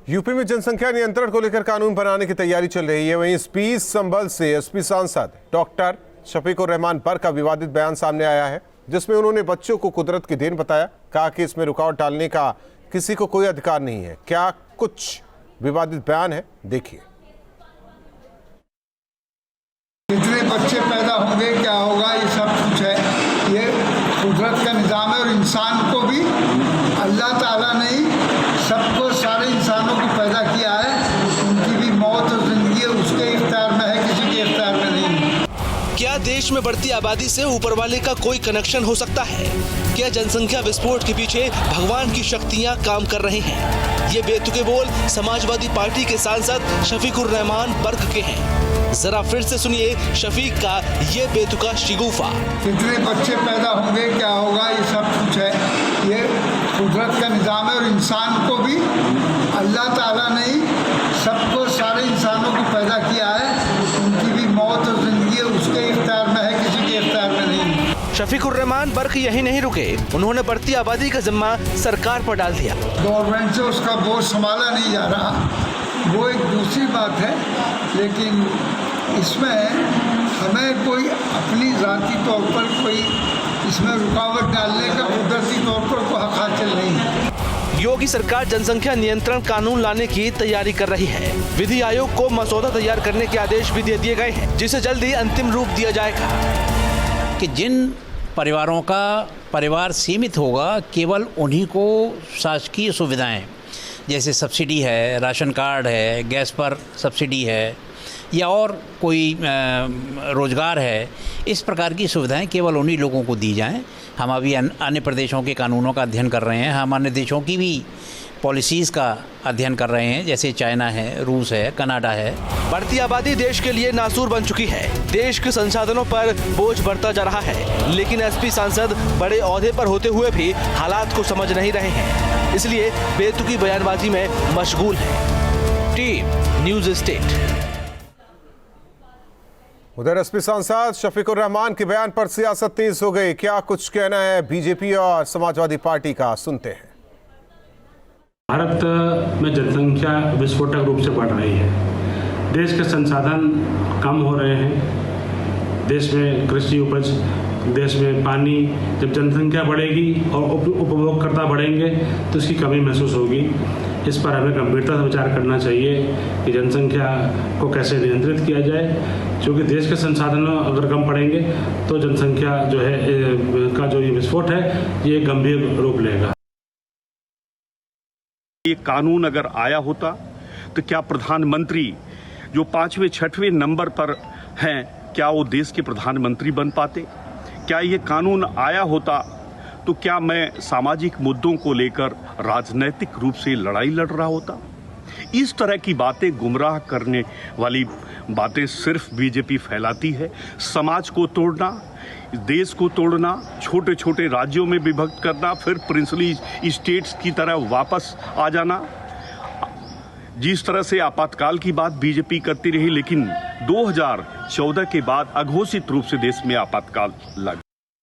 UP में जनसंख्या नियंत्रण को लेकर कानून बनाने की तैयारी चल रही है। वहीं इस बीच संभल से एसपी सांसद डॉक्टर शफीकुर रहमान बर्क का विवादित बयान सामने आया है, जिसमें उन्होंने बच्चों को कुदरत की देन बताया। कहा कि इसमें रुकावट डालने का किसी को कोई अधिकार नहीं है। क्या कुछ विवादित बयान है, देखिए। कितने बच्चे पैदा होंगे, क्या होगा, ये सब कुछ है। ये कुदरत का निज़ाम है और इंसान को भी अल्लाह ताला ने सबको, सारे इंसानों को पैदा किया है। उनकी भी मौत और जिंदगी उसके इख्तियार में है, किसी के इख्तियार में नहीं। क्या देश में बढ़ती आबादी से ऊपर वाले का कोई कनेक्शन हो सकता है? क्या जनसंख्या विस्फोट के पीछे भगवान की शक्तियां काम कर रही हैं? ये बेतुके बोल समाजवादी पार्टी के सांसद शफीकुर रहमान बर्क के हैं। जरा फिर से सुनिए शफीक का ये बेतुका शिगुफा। कितने बच्चे पैदा होंगे, क्या होगा, ये सब कुछ है। ये कुदरत का निज़ाम है और इंसान को भी अल्लाह ताला ने सबको, सारे इंसानों को पैदा किया है। उनकी भी मौत और जिंदगी उसके इख्तियार में है, किसी के इख्तियार में नहीं। शफीकुर रहमान बर्क यही नहीं रुके, उन्होंने बढ़ती आबादी का जिम्मा सरकार पर डाल दिया। गवर्नमेंट से उसका बोझ संभाला नहीं जा रहा, वो एक दूसरी बात है। लेकिन इसमें हमें कोई अपनी ज़ाती तौर पर कोई इसमें रुकावट डालने का कुदरती तौर पर कोई हक हासिल नहीं है। योगी सरकार जनसंख्या नियंत्रण कानून लाने की तैयारी कर रही है। विधि आयोग को मसौदा तैयार करने के आदेश भी दे दिए गए हैं, जिसे जल्द ही अंतिम रूप दिया जाएगा। कि जिन परिवारों का परिवार सीमित होगा, केवल उन्हीं को शासकीय सुविधाएं जैसे सब्सिडी है, राशन कार्ड है, गैस पर सब्सिडी है या और कोई रोज़गार है, इस प्रकार की सुविधाएं केवल उन्हीं लोगों को दी जाएं। हम अभी अन्य प्रदेशों के कानूनों का अध्ययन कर रहे हैं, हम अन्य देशों की भी पॉलिसीज़ का अध्ययन कर रहे हैं, जैसे चाइना है, रूस है, कनाडा है। बढ़ती आबादी देश के लिए नासूर बन चुकी है। देश के संसाधनों पर बोझ बढ़ता जा रहा है, लेकिन एसपी सांसद बड़े ओहदे पर होते हुए भी हालात को समझ नहीं रहे हैं, इसलिए बेतुकी बयानबाजी में मशगूल है। Team news state. उधर एसपी सांसद शफीकुर रहमान के बयान पर सियासत तेज हो गई। क्या कुछ कहना है बीजेपी और समाजवादी पार्टी का, सुनते हैं। भारत में जनसंख्या विस्फोटक रूप से बढ़ रही है। देश के संसाधन कम हो रहे हैं। देश में कृषि उपज, देश में पानी, जब जनसंख्या बढ़ेगी और उपभोगकर्ता बढ़ेंगे तो इसकी कमी महसूस होगी। इस पर हमें गंभीरता से विचार करना चाहिए कि जनसंख्या को कैसे नियंत्रित किया जाए, क्योंकि देश के संसाधन अगर कम पड़ेंगे तो जनसंख्या जो है का जो ये विस्फोट है ये गंभीर रूप लेगा। ये कानून अगर आया होता तो क्या प्रधानमंत्री जो 5वें 6वें नंबर पर हैं, क्या वो देश के प्रधानमंत्री बन पाते? क्या ये कानून आया होता तो क्या मैं सामाजिक मुद्दों को लेकर राजनैतिक रूप से लड़ाई लड़ रहा होता? इस तरह की बातें, गुमराह करने वाली बातें सिर्फ बीजेपी फैलाती है। समाज को तोड़ना, देश को तोड़ना, छोटे छोटे राज्यों में विभक्त करना, फिर प्रिंसली स्टेट्स की तरह वापस आ जाना। जिस तरह से आपातकाल की बात बीजेपी करती रही, लेकिन 2014 के बाद अघोषित रूप से देश में आपातकाल लग